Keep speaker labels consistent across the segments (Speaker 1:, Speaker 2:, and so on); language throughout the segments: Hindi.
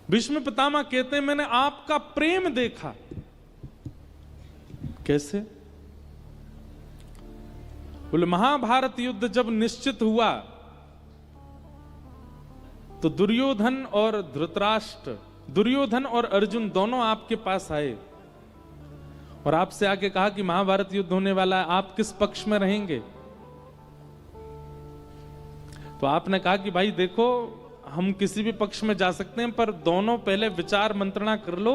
Speaker 1: भीष्म पितामह कहते हैं मैंने आपका प्रेम देखा। कैसे? बोले महाभारत युद्ध जब निश्चित हुआ तो दुर्योधन और धृतराष्ट्र, दुर्योधन और अर्जुन दोनों आपके पास आए और आपसे आके कहा कि महाभारत युद्ध होने वाला है, आप किस पक्ष में रहेंगे? तो आपने कहा कि भाई देखो, हम किसी भी पक्ष में जा सकते हैं, पर दोनों पहले विचार मंत्रणा कर लो,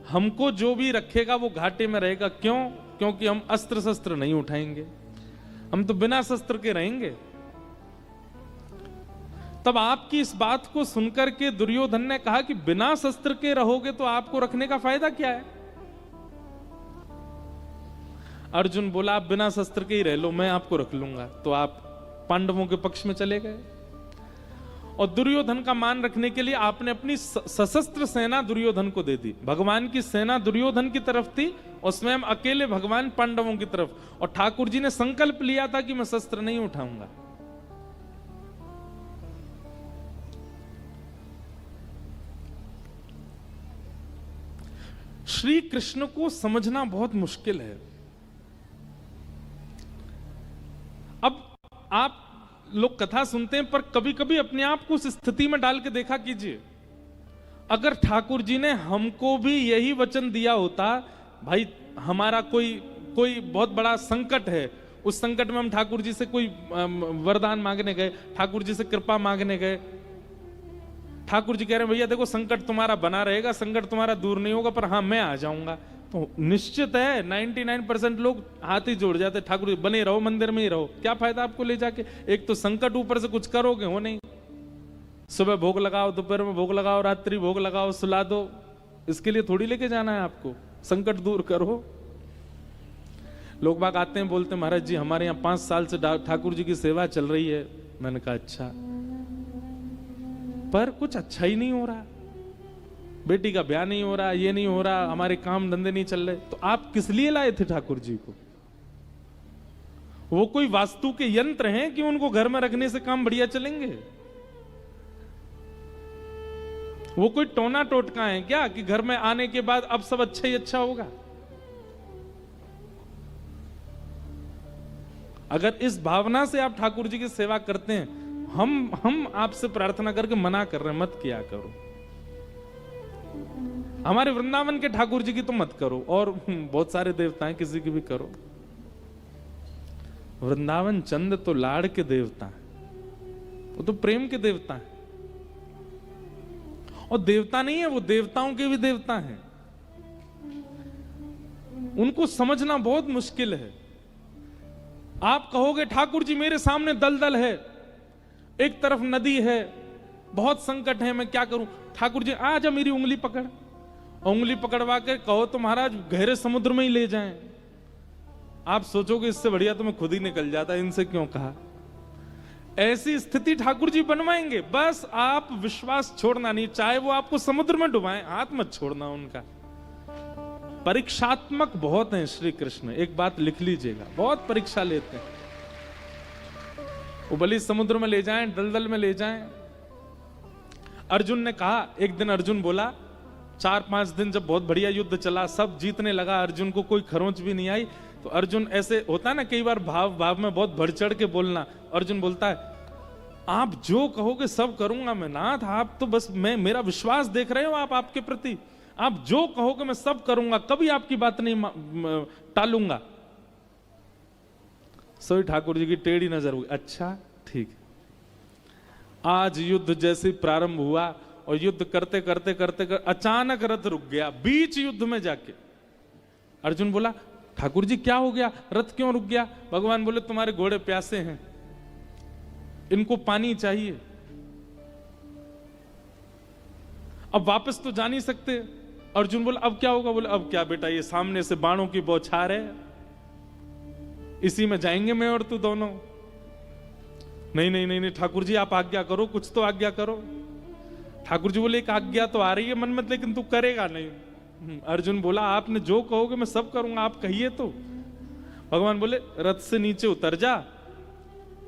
Speaker 1: हमको जो भी रखेगा वो घाटे में रहेगा। क्यों? क्योंकि हम अस्त्र शस्त्र नहीं उठाएंगे, हम तो बिना शस्त्र के रहेंगे। तब आपकी इस बात को सुनकर के दुर्योधन ने कहा कि बिना शस्त्र के रहोगे तो आपको रखने का फायदा क्या है? अर्जुन बोला आप बिना शस्त्र के ही रह लो, मैं आपको रख लूंगा। तो आप पांडवों के पक्ष में चले गए और दुर्योधन का मान रखने के लिए आपने अपनी सशस्त्र सेना दुर्योधन को दे दी। भगवान की सेना दुर्योधन की तरफ थी और स्वयं अकेले भगवान पांडवों की तरफ, और ठाकुर जी ने संकल्प लिया था कि मैं शस्त्र नहीं उठाऊंगा। श्री कृष्ण को समझना बहुत मुश्किल है। अब आप लोग कथा सुनते हैं, पर कभी कभी अपने आप को उस स्थिति में डाल के देखा कीजिए, अगर ठाकुर जी ने हमको भी यही वचन दिया होता, भाई हमारा कोई बहुत बड़ा संकट है, उस संकट में हम ठाकुर जी से कोई वरदान मांगने गए, ठाकुर जी से कृपा मांगने गए, ठाकुर जी कह रहे हैं भैया देखो संकट तुम्हारा बना रहेगा, संकट तुम्हारा दूर नहीं होगा, पर हाँ मैं आ जाऊंगा, तो निश्चित है 99% लोग हाथ ही जोड़ जाते, ठाकुर जी बने रहो, मंदिर में ही रहो, क्या फायदा आपको ले जाके, एक तो संकट ऊपर से कुछ करोगे हो नहीं, सुबह भोग लगाओ, दोपहर में भोग लगाओ, रात्रि भोग लगाओ, सुला दो, इसके लिए थोड़ी लेके जाना है आपको, संकट दूर करो। लोग बाग आते हैं बोलते हैं महाराज जी हमारे यहाँ 5 साल से ठाकुर जी की सेवा चल रही है। मैंने कहा अच्छा, पर कुछ अच्छा ही नहीं हो रहा, बेटी का ब्याह नहीं हो रहा, ये नहीं हो रहा, हमारे काम धंधे नहीं चल रहे, तो आप किस लिए लाए थे ठाकुर जी को? वो कोई वास्तु के यंत्र हैं कि उनको घर में रखने से काम बढ़िया चलेंगे? वो कोई टोना टोटका है क्या कि घर में आने के बाद अब सब अच्छा ही अच्छा होगा? अगर इस भावना से आप ठाकुर जी की सेवा करते हैं, हम आपसे प्रार्थना करके मना कर रहे हैं मत किया करो। हमारे वृंदावन के ठाकुर जी की तो मत करो, और बहुत सारे देवता हैं किसी की भी करो। वृंदावन चंद तो लाड़ के देवता हैं, वो तो प्रेम के देवता हैं, और देवता नहीं है वो, देवताओं के भी देवता हैं। उनको समझना बहुत मुश्किल है। आप कहोगे ठाकुर जी मेरे सामने दलदल है, एक तरफ नदी है, बहुत संकट है, मैं क्या करूं? ठाकुर जी आ जा मेरी उंगली पकड़, उंगली पकड़वा के कहो तो महाराज गहरे समुद्र में ही ले जाएं। आप सोचोगे इससे बढ़िया तो मैं खुद ही निकल जाता, इनसे क्यों कहा। ऐसी स्थिति ठाकुर जी बनवाएंगे, बस आप विश्वास छोड़ना नहीं, चाहे वो आपको समुद्र में डुबाएं, हाथ मत छोड़ना उनका। परीक्षात्मक बहुत हैं श्री कृष्ण, एक बात लिख लीजिएगा, बहुत परीक्षा लेते हैं। उबली समुद्र में ले जाएं, दलदल में ले जाएं। अर्जुन ने कहा, एक दिन अर्जुन बोला, 4-5 दिन जब बहुत बढ़िया युद्ध चला, सब जीतने लगा, अर्जुन को कोई खरोंच भी नहीं आई, तो अर्जुन ऐसे होता है ना कई बार भाव में बहुत बढ़ चढ़ के बोलना, अर्जुन बोलता है आप जो कहोगे सब करूंगा मैं, नाथ आप तो बस मेरा विश्वास देख रहे हो, आप आपके प्रति, आप जो कहोगे मैं सब करूंगा, कभी आपकी बात नहीं टालूंगा। सोई ठाकुर जी की टेढ़ी नजर हुई, अच्छा ठीक। आज युद्ध जैसे प्रारंभ हुआ और युद्ध करते करते करते अचानक रथ रुक गया बीच युद्ध में जाके। अर्जुन बोला ठाकुर जी क्या हो गया, रथ क्यों रुक गया? भगवान बोले तुम्हारे घोड़े प्यासे हैं, इनको पानी चाहिए, अब वापस तो जा नहीं सकते। अर्जुन बोला अब क्या होगा? बोले अब क्या बेटा, ये सामने से बाणों की बौछार है, इसी में जाएंगे मैं और तू दोनों। नहीं नहीं नहीं नहीं ठाकुर जी आप आज्ञा करो, कुछ तो आज्ञा करो। ठाकुर जी बोले एक आज्ञा तो आ रही है मन में, लेकिन तू करेगा नहीं। अर्जुन बोला आपने जो कहोगे मैं सब करूंगा, आप कहिए तो। भगवान बोले रथ से नीचे उतर जा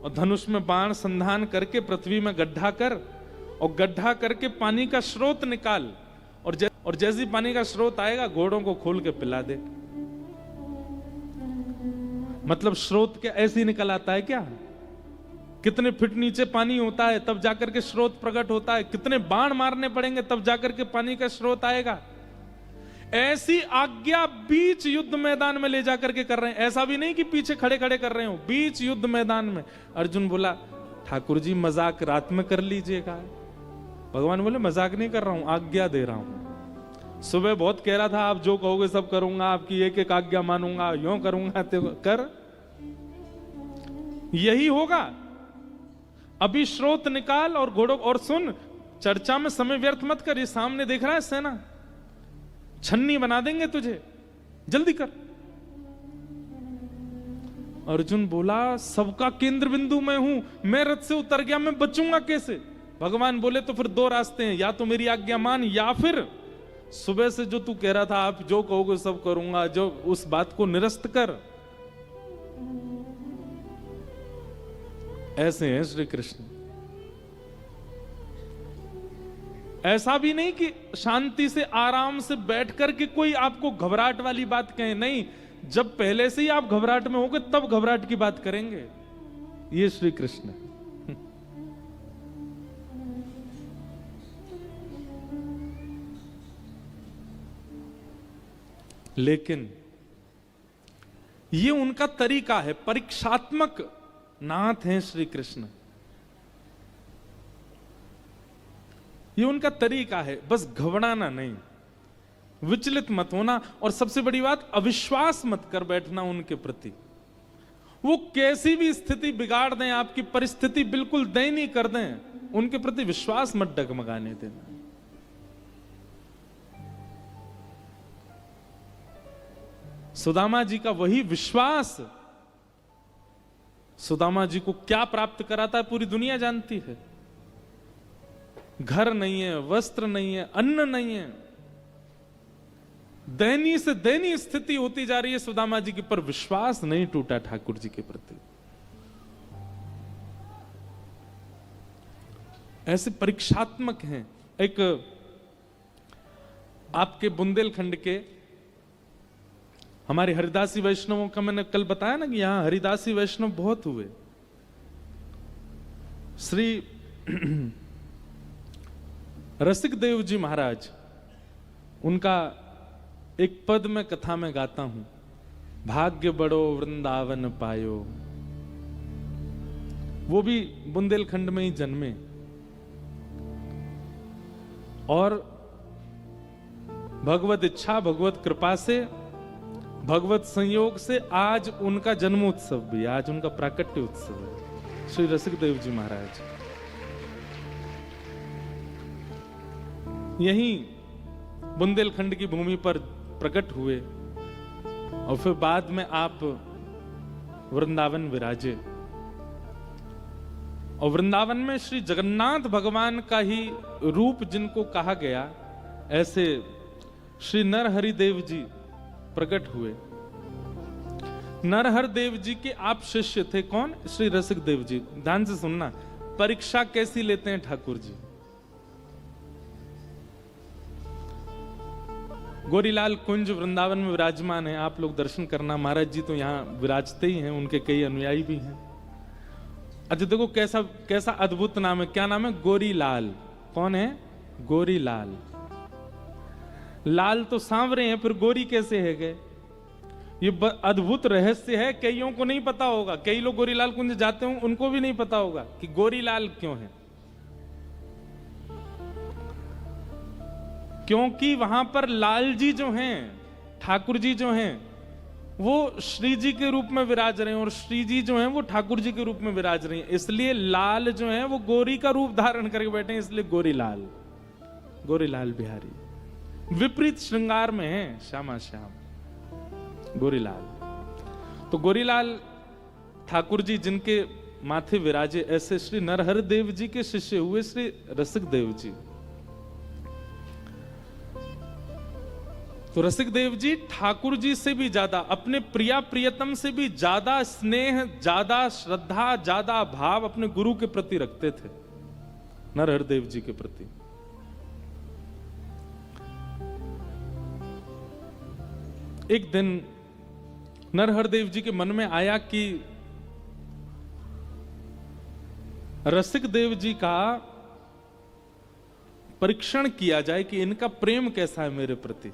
Speaker 1: और धनुष में बाण संधान करके पृथ्वी में गड्ढा कर और गड्ढा करके पानी का स्रोत निकाल, और जैसे ही पानी का स्रोत आएगा घोड़ों को खोल के पिला दे। मतलब स्रोत क्या ऐसे ही निकल आता है क्या? कितने फीट नीचे पानी होता है तब जाकर के स्रोत प्रकट होता है, कितने बाण मारने पड़ेंगे तब जाकर के पानी का स्रोत आएगा। ऐसी आज्ञा बीच युद्ध मैदान में ले जाकर के कर रहे हैं। ऐसा भी नहीं कि पीछे खड़े खड़े कर रहे हो, बीच युद्ध मैदान में। अर्जुन बोला ठाकुर जी मजाक रात में कर लीजिएगा। भगवान बोले मजाक नहीं कर रहा हूं, आज्ञा दे रहा हूं। सुबह बहुत कह रहा था आप जो कहोगे सब करूंगा, आपकी एक एक आज्ञा मानूंगा, यूं करूंगा तो कर, यही होगा। अभी स्रोत निकाल और घोड़ों, और सुन, चर्चा में समय व्यर्थ मत कर। ये सामने देख रहा है सेना, छन्नी बना देंगे तुझे, जल्दी कर। अर्जुन बोला सबका केंद्र बिंदु मैं हूं, मैं रथ से उतर गया, मैं बचूंगा कैसे? भगवान बोले तो फिर दो रास्ते हैं, या तो मेरी आज्ञा मान, या फिर सुबह से जो तू कह रहा था आप जो कहोगे सब करूंगा, जो उस बात को निरस्त कर। ऐसे हैं श्री कृष्ण। ऐसा भी नहीं कि शांति से आराम से बैठ करके कोई आपको घबराहट वाली बात कहे, नहीं। जब पहले से ही आप घबराहट में होगे तब घबराहट की बात करेंगे। ये श्री कृष्ण। लेकिन ये उनका तरीका है, परीक्षात्मक नाथ हैं श्री कृष्ण। ये उनका तरीका है, बस घबराना नहीं, विचलित मत होना, और सबसे बड़ी बात अविश्वास मत कर बैठना उनके प्रति। वो कैसी भी स्थिति बिगाड़ दें, आपकी परिस्थिति बिल्कुल दयनीय कर दें, उनके प्रति विश्वास मत डगमगाने देना। सुदामा जी का वही विश्वास सुदामा जी को क्या प्राप्त कराता है पूरी दुनिया जानती है। घर नहीं है, वस्त्र नहीं है, अन्न नहीं है, दयनीय से दयनीय स्थिति होती जा रही है सुदामा जी की, पर विश्वास नहीं टूटा ठाकुर जी के प्रति। ऐसे परीक्षात्मक हैं। एक आपके बुंदेलखंड के हमारे हरिदासी वैष्णवों का मैंने कल बताया ना कि यहां हरिदासी वैष्णव बहुत हुए। श्री रसिक देव जी महाराज, उनका एक पद में कथा में गाता हूं, भाग्य बड़ो वृंदावन पायो। वो भी बुंदेलखंड में ही जन्मे, और भगवत इच्छा, भगवत कृपा से, भगवत संयोग से आज उनका जन्मोत्सव भी, आज उनका प्राकट्य उत्सव है। श्री रसिक देव जी महाराज यहीं बुंदेलखंड की भूमि पर प्रकट हुए, और फिर बाद में आप वृंदावन विराजे, और वृंदावन में श्री जगन्नाथ भगवान का ही रूप जिनको कहा गया, ऐसे श्री नरहरि देव जी प्रकट हुए। नरहर देव जी के आप शिष्य थे। कौन? श्री रसिक देव जी। ध्यान से सुनना, परीक्षा कैसी लेते हैं ठाकुर जी। गोरीलाल कुंज वृंदावन में विराजमान है, आप लोग दर्शन करना। महाराज जी तो यहाँ विराजते ही हैं, उनके कई अनुयायी भी हैं। अच्छा देखो कैसा कैसा अद्भुत नाम है। क्या नाम है? गोरीलाल। कौन है? गोरीलाल। लाल तो सांवरे हैं, फिर गोरी कैसे है गए? ये अद्भुत रहस्य है, कईयों को नहीं पता होगा। कई लोग गोरीलाल कुंज जाते हों, उनको भी नहीं पता होगा कि गोरीलाल क्यों है। क्योंकि वहां पर लाल जी जो हैं, ठाकुर जी जो हैं, वो श्री जी के रूप में विराज रहे हैं, और श्री जी जो हैं वो ठाकुर जी के रूप में विराज रहे हैं। इसलिए लाल जो है वो गोरी का रूप धारण करके बैठे हैं, इसलिए गोरीलाल, गोरीलाल बिहारी। विपरीत श्रृंगार में है, श्यामा श्याम गोरीलाल। तो गोरीलाल ठाकुर जी जिनके माथे विराजे, ऐसे श्री नरहर देव जी के शिष्य हुए श्री रसिक देव जी। तो रसिक देव जी ठाकुर जी से भी ज्यादा, अपने प्रिया प्रियतम से भी ज्यादा स्नेह, ज्यादा श्रद्धा, ज्यादा भाव अपने गुरु के प्रति रखते थे। नरहरदेव जी के प्रति। एक दिन नरहरदेव जी के मन में आया कि रसिक देव जी का परीक्षण किया जाए कि इनका प्रेम कैसा है मेरे प्रति।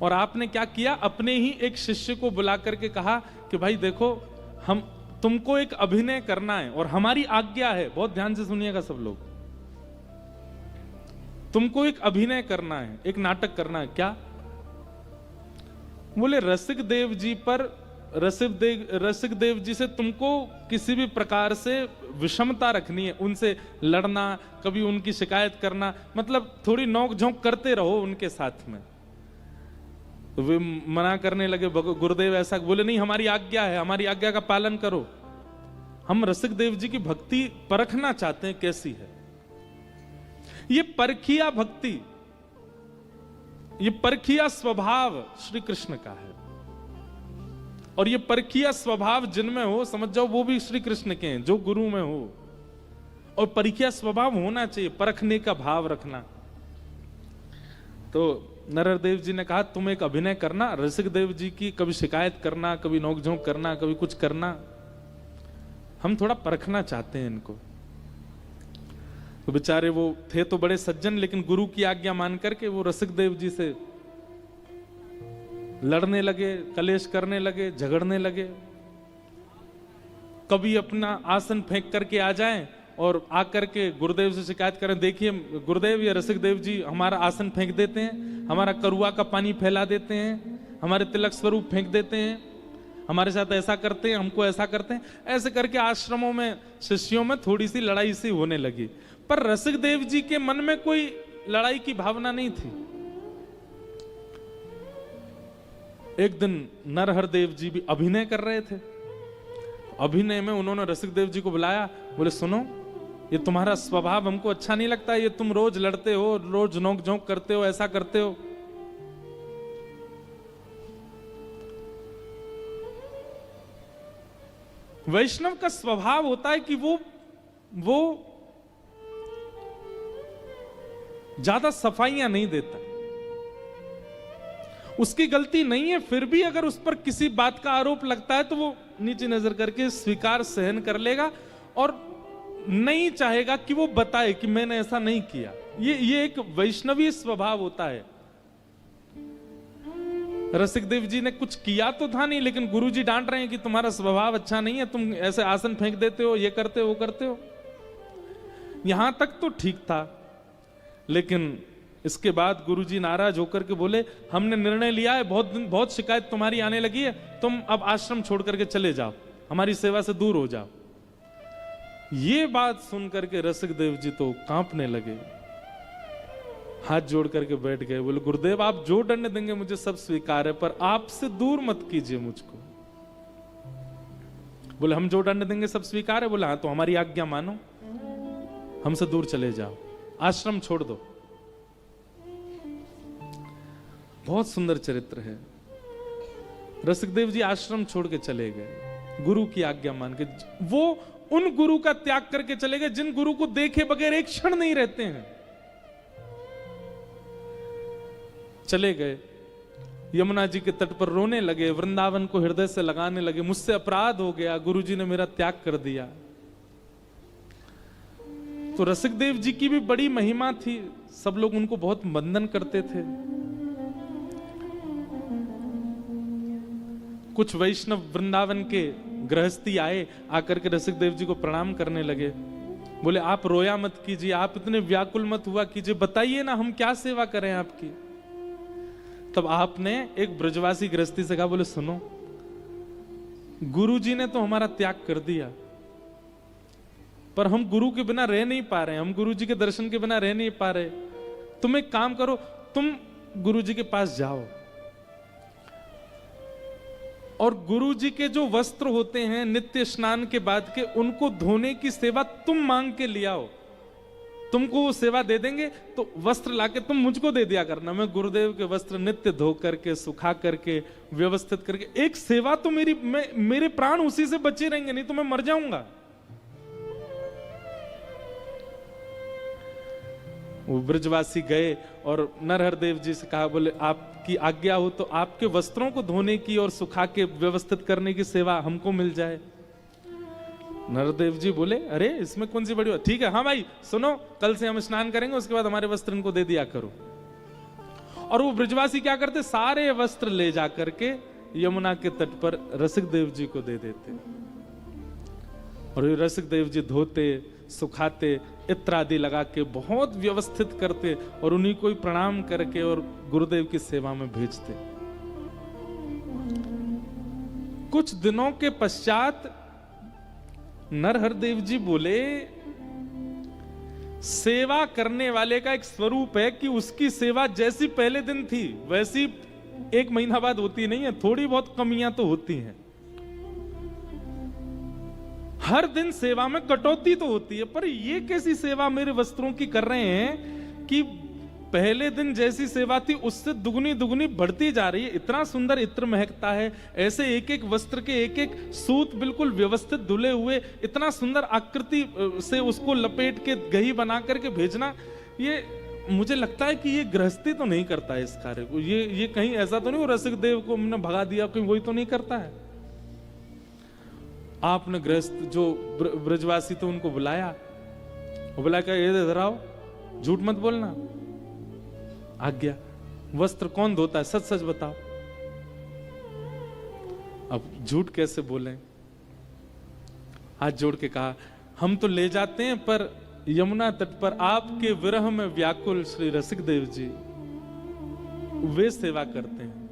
Speaker 1: और आपने क्या किया, अपने ही एक शिष्य को बुला करके कहा कि भाई देखो, हम तुमको एक अभिनय करना है और हमारी आज्ञा है, बहुत ध्यान से सुनिएगा सब लोग, तुमको एक अभिनय करना है, एक नाटक करना है। क्या? बोले रसिक देव जी पर, रसिक देव जी से तुमको किसी भी प्रकार से विषमता रखनी है, उनसे लड़ना, कभी उनकी शिकायत करना, मतलब थोड़ी नोक झोंक करते रहो उनके साथ में। तो वे मना करने लगे, गुरुदेव ऐसा। बोले नहीं, हमारी आज्ञा है, हमारी आज्ञा का पालन करो। हम रसिक देव जी की भक्ति परखना चाहते हैं कैसी है। ये परखिया भक्ति, ये परखिया स्वभाव श्री कृष्ण का है। और ये परखिया स्वभाव जिनमें हो, समझ जाओ वो भी श्री कृष्ण के हैं, जो गुरु में हो। और परखिया स्वभाव होना चाहिए, परखने का भाव रखना। तो नरहरदेव जी ने कहा तुम एक अभिनय करना, रसिक देव जी की कभी शिकायत करना, कभी नोकझोंक करना, कभी कुछ करना, हम थोड़ा परखना चाहते हैं इनको। तो बेचारे वो थे तो बड़े सज्जन, लेकिन गुरु की आज्ञा मान करके वो रसिक देव जी से लड़ने लगे, कलेश करने लगे, झगड़ने लगे। कभी अपना आसन फेंक करके आ जाएं और आकर के गुरुदेव से शिकायत करें, देखिए गुरुदेव, ये रसिक देव जी हमारा आसन फेंक देते हैं, हमारा करुआ का पानी फैला देते हैं, हमारे तिलक स्वरूप फेंक देते हैं, हमारे साथ ऐसा करते हैं, हमको ऐसा करते हैं। ऐसे करके आश्रमों में, शिष्यों में थोड़ी सी लड़ाई सी होने लगी। पर रसिक देव जी के मन में कोई लड़ाई की भावना नहीं थी। एक दिन नरहरदेव जी भी अभिनय कर रहे थे। अभिनय में उन्होंने रसिक देव जी को बुलाया, बोले सुनो, ये तुम्हारा स्वभाव हमको अच्छा नहीं लगता, ये तुम रोज लड़ते हो, रोज नोक झोंक करते हो, ऐसा करते हो। वैष्णव का स्वभाव होता है कि वो ज्यादा सफाइयां नहीं देता। उसकी गलती नहीं है, फिर भी अगर उस पर किसी बात का आरोप लगता है तो वो नीचे नजर करके स्वीकार सहन कर लेगा और नहीं चाहेगा कि वो बताए कि मैंने ऐसा नहीं किया। ये एक वैष्णवी स्वभाव होता है। रसिक देव जी ने कुछ किया तो था नहीं, लेकिन गुरुजी डांट रहे हैं कि तुम्हारा स्वभाव अच्छा नहीं है, तुम ऐसे आसन फेंक देते हो, ये करते हो, वो करते हो। यहां तक तो ठीक था, लेकिन इसके बाद गुरुजी नाराज होकर के बोले हमने निर्णय लिया है, बहुत शिकायत तुम्हारी आने लगी है, तुम अब आश्रम छोड़ करके चले जाओ, हमारी सेवा से दूर हो जाओ। ये बात सुन करके रसिक देव जी तो कांपने लगे, हाथ जोड़ करके बैठ गए। बोले गुरुदेव, आप जो दंड देंगे मुझे सब स्वीकार है, पर आपसे दूर मत कीजिए मुझको। बोले हम जो दंड देंगे सब स्वीकार है। बोले हाँ, तो हमारी आज्ञा मानो, हमसे दूर चले जाओ, आश्रम छोड़ दो। बहुत सुंदर चरित्र है। रसिक देव जी आश्रम छोड़ के चले गए, गुरु की आज्ञा मान के। वो उन गुरु का त्याग करके चले गए जिन गुरु को देखे बगैर एक क्षण नहीं रहते हैं। चले गए, यमुना जी के तट पर रोने लगे, वृंदावन को हृदय से लगाने लगे, मुझसे अपराध हो गया, गुरुजी ने मेरा त्याग कर दिया। तो रसिक देव जी की भी बड़ी महिमा थी, सब लोग उनको बहुत वंदन करते थे। कुछ वैष्णव वृंदावन के गृहस्थी आए, आकर के रसिक देव जी को प्रणाम करने लगे। बोले आप रोया मत कीजिए, आप इतने व्याकुल मत हुआ कीजिए, बताइए ना हम क्या सेवा करें आपकी। तब आपने एक ब्रजवासी गृहस्थी से कहा, बोले सुनो, गुरुजी ने तो हमारा त्याग कर दिया, पर हम गुरु के बिना रह नहीं पा रहे, हम गुरुजी के दर्शन के बिना रह नहीं पा रहे। तुम एक काम करो, तुम गुरुजी के पास जाओ और गुरुजी के जो वस्त्र होते हैं नित्य स्नान के बाद के, उनको धोने की सेवा तुम मांग के ले आओ। तुमको वो सेवा दे देंगे, तो वस्त्र लाके तुम मुझको दे दिया करना, मैं गुरुदेव के वस्त्र नित्य धो करके, सुखा करके, व्यवस्थित करके, एक सेवा तो मेरे प्राण उसी से बचे रहेंगे, नहीं तो मैं मर जाऊंगा। वो ब्रजवासी गए और नरहर देव जी से कहा, बोले आपकी आज्ञा हो तो आपके वस्त्रों को धोने की और सुखा के व्यवस्थित करने की सेवा हमको मिल जाए। नरदेव जी बोले, अरे इसमें कौन सी बड़ी बात, ठीक है, हाँ भाई सुनो, कल से हम स्नान करेंगे, उसके बाद हमारे वस्त्र इनको दे दिया करो। और वो ब्रजवासी क्या करते, सारे वस्त्र ले जा करके यमुना के तट पर रसिक देव जी को दे देते, और रसिक देव जी धोते, सुखाते, इत्र आदि लगा के बहुत व्यवस्थित करते, और उन्हीं को प्रणाम करके और गुरुदेव की सेवा में भेजते। कुछ दिनों के पश्चात नरहर देव जी बोले, सेवा करने वाले का एक स्वरूप है कि उसकी सेवा जैसी पहले दिन थी वैसी एक महीना बाद होती नहीं है, थोड़ी बहुत कमियां तो होती हैं। हर दिन सेवा में कटौती तो होती है, पर ये कैसी सेवा मेरे वस्त्रों की कर रहे हैं कि पहले दिन जैसी सेवा थी उससे दुगनी दुगनी बढ़ती जा रही है। इतना सुंदर इत्र महकता है, ऐसे एक एक वस्त्र के एक एक सूत बिल्कुल व्यवस्थित धुले हुए, इतना सुंदर आकृति से उसको लपेट के गही बना करके भेजना, ये मुझे लगता है कि ये गृहस्थी तो नहीं करता है इस कार्य को। ये कहीं ऐसा तो नहीं वो रसिक देव को हमने भगा दिया, कहीं वही तो नहीं करता है। आपने गृहस्थ जो ब्रजवासी तो उनको बुलाया, वो बुला कर ये इधर आओ, झूठ मत बोलना, आज्ञा, वस्त्र कौन धोता है, सच सच बताओ। अब झूठ कैसे बोले, हाथ जोड़ के कहा, हम तो ले जाते हैं, पर यमुना तट पर आपके विरह में व्याकुल श्री रसिक देव जी वे सेवा करते हैं।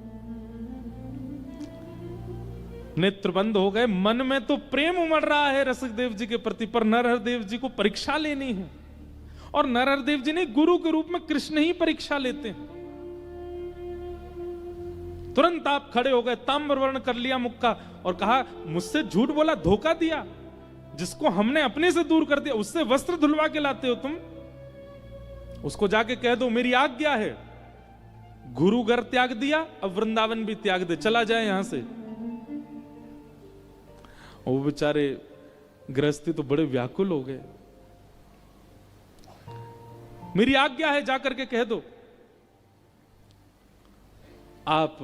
Speaker 1: नेत्र बंद हो गए, मन में तो प्रेम उमड़ रहा है रसिक देव जी के प्रति, पर नरहर देव जी को परीक्षा लेनी है, और नरहर देव जी ने गुरु के रूप में कृष्ण ही परीक्षा लेते हैं। तुरंत आप खड़े हो गए, ताम्रवर्ण कर लिया मुख का और कहा, मुझसे झूठ बोला, धोखा दिया, जिसको हमने अपने से दूर कर दिया उससे वस्त्र धुलवा के लाते हो तुम। उसको जाके कह दो मेरी आज्ञा है, गुरु घर त्याग दिया, अब वृंदावन भी त्याग दे, चला जाए यहां से। वो बेचारे गृहस्थी तो बड़े व्याकुल हो गए। मेरी आज्ञा है, जाकर के कह दो। आप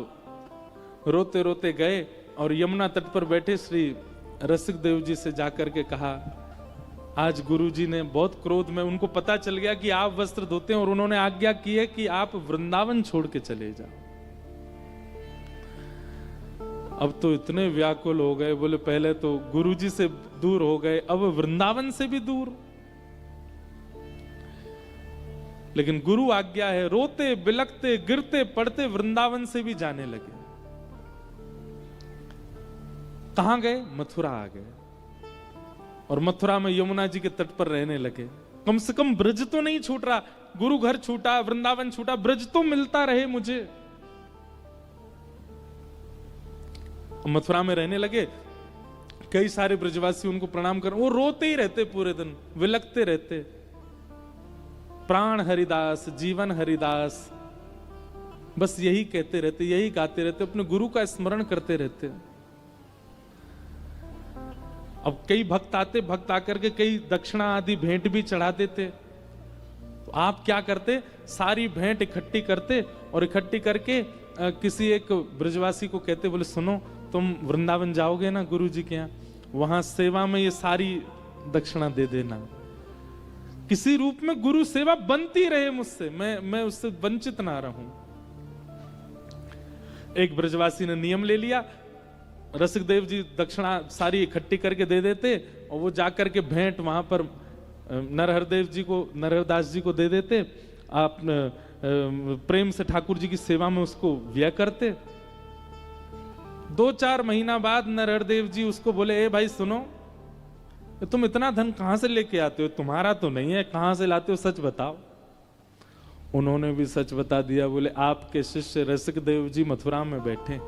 Speaker 1: रोते रोते गए और यमुना तट पर बैठे श्री रसिक देव जी से जाकर के कहा, आज गुरुजी ने बहुत क्रोध में, उनको पता चल गया कि आप वस्त्र धोते हैं और उन्होंने आज्ञा की है कि आप वृंदावन छोड़ के चले जाओ। अब तो इतने व्याकुल हो गए, बोले पहले तो गुरुजी से दूर हो गए, अब वृंदावन से भी दूर। लेकिन गुरु आज्ञा है, रोते बिलखते गिरते पड़ते वृंदावन से भी जाने लगे। कहां गए? मथुरा आ गए, और मथुरा में यमुना जी के तट पर रहने लगे। कम से कम ब्रज तो नहीं छूट रहा, गुरु घर छूटा, वृंदावन छूटा, ब्रज तो मिलता रहे मुझे। मथुरा में रहने लगे, कई सारे ब्रजवासी उनको प्रणाम कर, वो रोते ही रहते, पूरे दिन विलखते रहते, प्राण हरिदास, जीवन हरिदास, बस यही कहते रहते, यही गाते रहते, अपने गुरु का स्मरण करते रहते। अब कई भक्त आते, भक्त आकर के कई दक्षिणा आदि भेंट भी चढ़ा देते। तो आप क्या करते, सारी भेंट इकट्ठी करते और इकट्ठी करके किसी एक ब्रजवासी को कहते, बोले सुनो, तुम वृंदावन जाओगे ना गुरु जी के यहाँ, वहां सेवा में ये सारी दक्षिणा दे देना। किसी रूप में गुरु सेवा बनती रहे मुझसे, मैं उससे वंचित ना रहूं। एक ब्रजवासी ने नियम ले लिया, रसिक देव जी दक्षिणा सारी इकट्ठी करके दे देते, और वो जाकर के भेंट वहां पर नरहर देव जी को, नरहरदास जी को दे देते। आप प्रेम से ठाकुर जी की सेवा में उसको व्यय करते। 2-4 महीना बाद नरहर देव जी उसको बोले, ए भाई सुनो, तुम इतना धन कहां से लेके आते हो, तुम्हारा तो नहीं है, कहां से लाते हो, सच बताओ। उन्होंने भी सच बता दिया, बोले आपके शिष्य रसिक देव जी मथुरा में बैठे,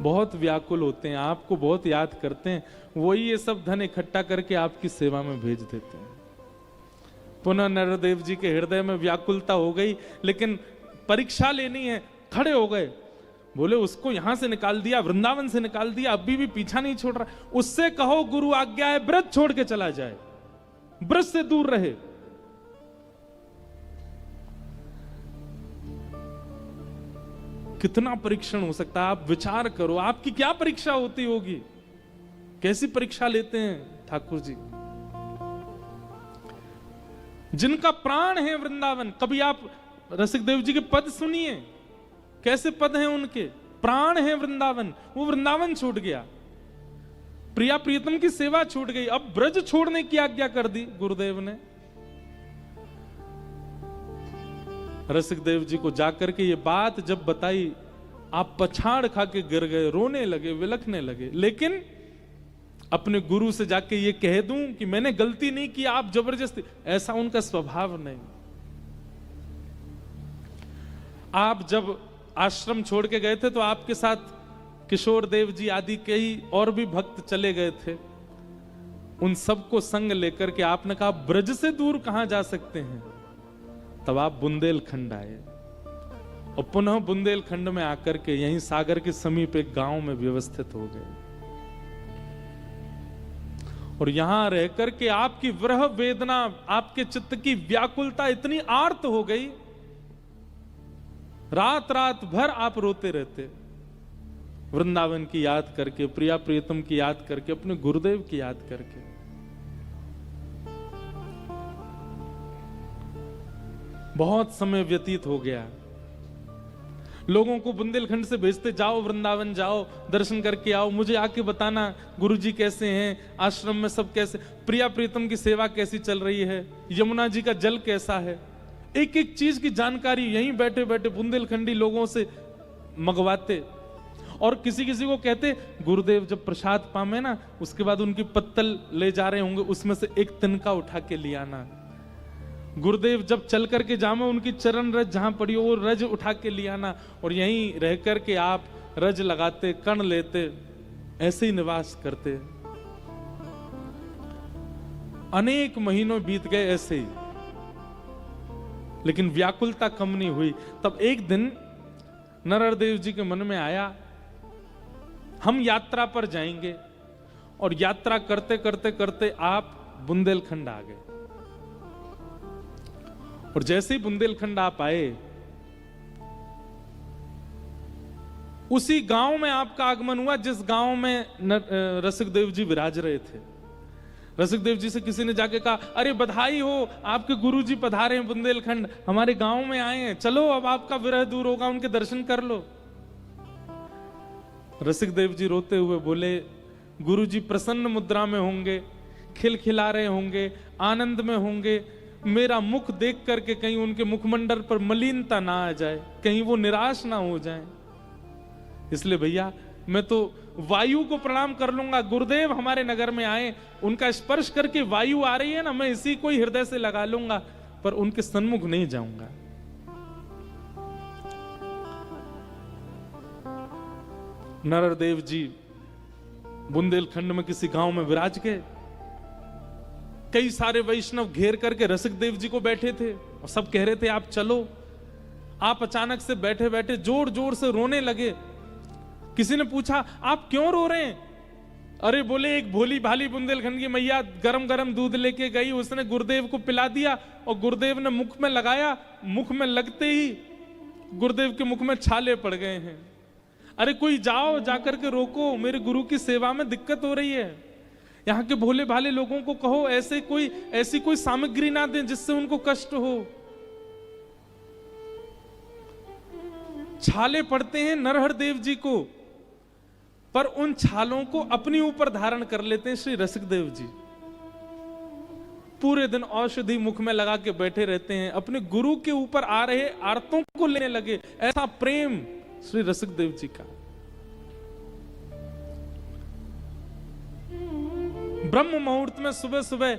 Speaker 1: बहुत व्याकुल होते हैं, आपको बहुत याद करते हैं, वही ये सब धन इकट्ठा करके आपकी सेवा में भेज देते हैं। पुनः नरदेव जी के हृदय में व्याकुलता हो गई, लेकिन परीक्षा लेनी है, खड़े हो गए, बोले उसको यहां से निकाल दिया, वृंदावन से निकाल दिया, अभी भी पीछा नहीं छोड़ रहा, उससे कहो गुरु आज्ञा है ब्रज छोड़ के चला जाए, ब्रज से दूर रहे। कितना परीक्षण हो सकता है। आप विचार करो, आपकी क्या परीक्षा होती होगी, कैसी परीक्षा लेते हैं ठाकुर जी। जिनका प्राण है वृंदावन, कभी आप रसिक देव जी के पद सुनिए, कैसे पद हैं उनके, प्राण है वृंदावन। वो वृंदावन छूट गया, प्रिया प्रियतम की सेवा छूट गई, अब ब्रज छोड़ने की आज्ञा कर दी गुरुदेव ने। रसिक देव जी को जाकर के ये बात जब बताई, आप पछाड़ खा के गिर गए, रोने लगे, विलखने लगे। लेकिन अपने गुरु से जाके ये कह दूं कि मैंने गलती नहीं की, आप जबरदस्ती, ऐसा उनका स्वभाव नहीं। आप जब आश्रम छोड़ के गए थे तो आपके साथ किशोर देव जी आदि कई और भी भक्त चले गए थे। उन सबको संग लेकर के आपने कहा ब्रज से दूर कहां जा सकते हैं। तब आप बुंदेलखंड आए और पुनः बुंदेलखंड में आकर के यहीं सागर के समीप एक गांव में व्यवस्थित हो गए और यहां रहकर के आपकी विरह वेदना, आपके चित्त की व्याकुलता इतनी आर्त हो गई, रात रात भर आप रोते रहते, वृंदावन की याद करके, प्रिया प्रियतम की याद करके, अपने गुरुदेव की याद करके। बहुत समय व्यतीत हो गया, लोगों को बुंदेलखंड से भेजते, जाओ वृंदावन जाओ, दर्शन करके आओ, मुझे आके बताना गुरुजी कैसे हैं, आश्रम में सब कैसे, प्रिया प्रीतम की सेवा कैसी चल रही है, यमुना जी का जल कैसा है, एक एक चीज की जानकारी यहीं बैठे बैठे बुंदेलखंडी लोगों से मंगवाते। और किसी किसी को कहते गुरुदेव जब प्रसाद पामे ना, उसके बाद उनकी पत्तल ले जा रहे होंगे, उसमें से एक तिनका उठा के ले आना। गुरुदेव जब चल करके जामे, उनकी चरण रज जहां पड़ी हो वो रज उठा के ले आना, और यहीं रह करके आप रज लगाते, कण लेते, ऐसे ही निवास करते। अनेक महीनों बीत गए ऐसे ही, लेकिन व्याकुलता कम नहीं हुई। तब एक दिन नरहरदेव जी के मन में आया, हम यात्रा पर जाएंगे, और यात्रा करते करते करते आप बुंदेलखंड आ गए। और जैसे ही बुंदेलखंड आप आए, उसी गांव में आपका आगमन हुआ जिस गांव में रसिक देव जी विराज रहे थे। रसिक देव जी से किसी ने जाके कहा, अरे बधाई हो, आपके गुरुजी पधारे हैं बुंदेलखंड, हमारे गांव में आए हैं, चलो अब आपका विरह दूर होगा, उनके दर्शन कर लो। रसिक देव जी रोते हुए बोले, गुरुजी प्रसन्न मुद्रा में होंगे, खिलखिला रहे होंगे, आनंद में होंगे, मेरा मुख देख करके कहीं उनके मुखमंडल पर मलिनता ना आ जाए, कहीं वो निराश ना हो जाए, इसलिए भैया मैं तो वायु को प्रणाम कर लूंगा। गुरुदेव हमारे नगर में आए, उनका स्पर्श करके वायु आ रही है ना, मैं इसी को ही हृदय से लगा लूंगा, पर उनके सन्मुख नहीं जाऊंगा। नरहरदेव जी बुंदेलखंड में किसी गांव में विराज गए, कई सारे वैष्णव घेर करके रसिक देव जी को बैठे थे और सब कह रहे थे आप चलो। आप अचानक से बैठे बैठे जोर जोर से रोने लगे। किसी ने पूछा आप क्यों रो रहे हैं? अरे बोले एक भोली भाली बुंदेलखंड की मैया गरम गरम दूध लेके गई, उसने गुरुदेव को पिला दिया और गुरुदेव ने मुख में लगाया, मुख में लगते ही गुरुदेव के मुख में छाले पड़ गए हैं। अरे कोई जाओ, जाकर के रोको, मेरे गुरु की सेवा में दिक्कत हो रही है। यहाँ के भोले भाले लोगों को कहो ऐसी कोई सामग्री ना दें जिससे उनको कष्ट हो। छाले पड़ते हैं नरहरदेव जी को, पर उन छालों को अपने ऊपर धारण कर लेते हैं श्री रसिक देव जी। पूरे दिन औषधि मुख में लगा के बैठे रहते हैं, अपने गुरु के ऊपर आ रहे आर्तों को लेने लगे। ऐसा प्रेम श्री रसिक देव जी का। ब्रह्म मुहूर्त में सुबह सुबह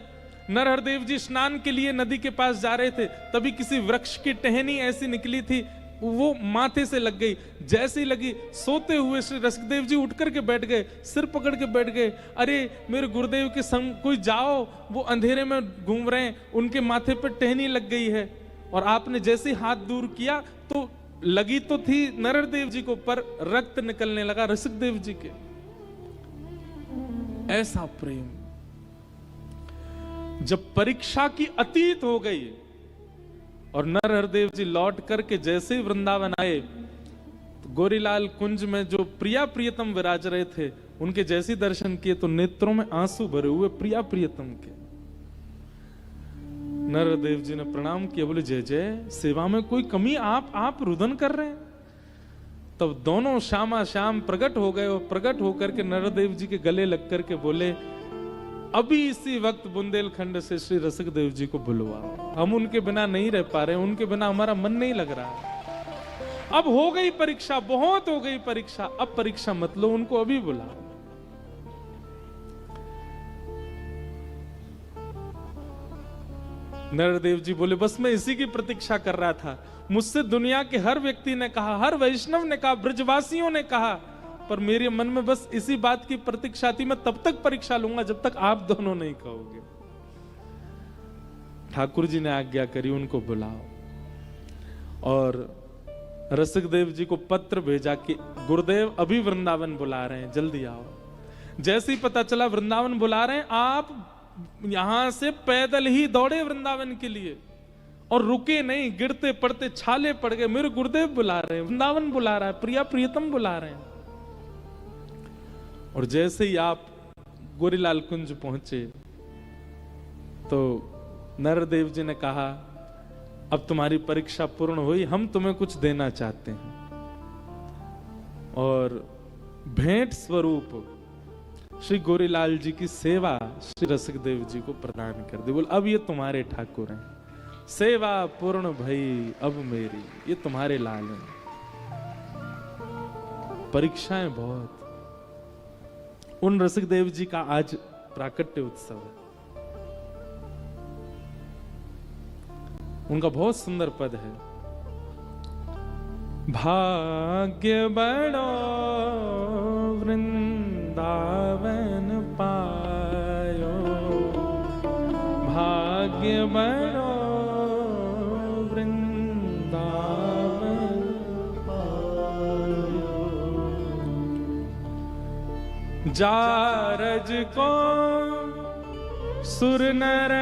Speaker 1: नरहरदेव जी स्नान के लिए नदी के पास जा रहे थे, तभी किसी वृक्ष की टहनी ऐसी निकली थी, वो माथे से लग गई। जैसे ही लगी, सोते हुए श्री रसिकदेव जी उठ करके बैठ गए, सिर पकड़ के बैठ गए। अरे मेरे गुरुदेव के संग कोई जाओ, वो अंधेरे में घूम रहे हैं, उनके माथे पर टहनी लग गई है। और आपने जैसे ही हाथ दूर किया तो लगी तो थी नरहरदेव जी को, पर रक्त निकलने लगा रसिकदेव जी के। ऐसा प्रेम जब परीक्षा की अतीत हो गई और नरहरदेव जी लौट करके जैसे ही वृंदावन आए तो गोरीलाल कुंज में जो प्रिया प्रियतम विराज रहे थे, उनके जैसे दर्शन किए तो नेत्रों में आंसू भरे हुए प्रिया प्रियतम के। नरदेव जी ने प्रणाम किया, बोले जय जय, सेवा में कोई कमी, आप रुदन कर रहे हैं। तब दोनों श्यामा श्याम प्रकट हो गए और प्रकट होकर के नरदेव जी के गले लग करके बोले, अभी इसी वक्त बुंदेलखंड से श्री रसिक देव जी को बुलवाओ, हम उनके बिना नहीं रह पा रहे, उनके बिना हमारा मन नहीं लग रहा। अब हो गई परीक्षा, बहुत हो गई परीक्षा, अब परीक्षा मत लो, उनको अभी बुलाओ। नरदेव जी बोले, बस मैं इसी की प्रतीक्षा कर रहा था। मुझसे दुनिया के हर व्यक्ति ने कहा, हर वैष्णव ने कहा, ब्रजवासियों ने कहा, पर मेरे मन में बस इसी बात की प्रतीक्षा थी, मैं तब तक परीक्षा लूंगा जब तक आप दोनों नहीं कहोगे। ठाकुर जी ने आज्ञा करी, उनको बुलाओ। और रसिक देव जी को पत्र भेजा कि गुरुदेव अभी वृंदावन बुला रहे हैं, जल्दी आओ। जैसे ही पता चला वृंदावन बुला रहे हैं, आप यहां से पैदल ही दौड़े वृंदावन के लिए और रुके नहीं, गिरते पड़ते छाले पड़ गए, मेरे गुरुदेव बुला रहे हैं, वृंदावन बुला रहा है, प्रिया प्रियतम बुला रहे हैं। और जैसे ही आप गोरीलाल कुंज पहुंचे तो नरदेव जी ने कहा, अब तुम्हारी परीक्षा पूर्ण हुई, हम तुम्हें कुछ देना चाहते हैं। और भेंट स्वरूप श्री गोरीलाल जी की सेवा श्री रसिक देव जी को प्रदान कर दी। बोल, अब ये तुम्हारे ठाकुर हैं, सेवा पूर्ण भई अब मेरी, ये तुम्हारे लाल हैं। परीक्षाएं बहुत। उन रसिक देव जी का आज प्राकट्य उत्सव है। उनका बहुत सुंदर पद है, भाग्य बड़ो वृंदावन पायो, भाग्य बड़ो वृंदावन पायो, जारज को सुर नर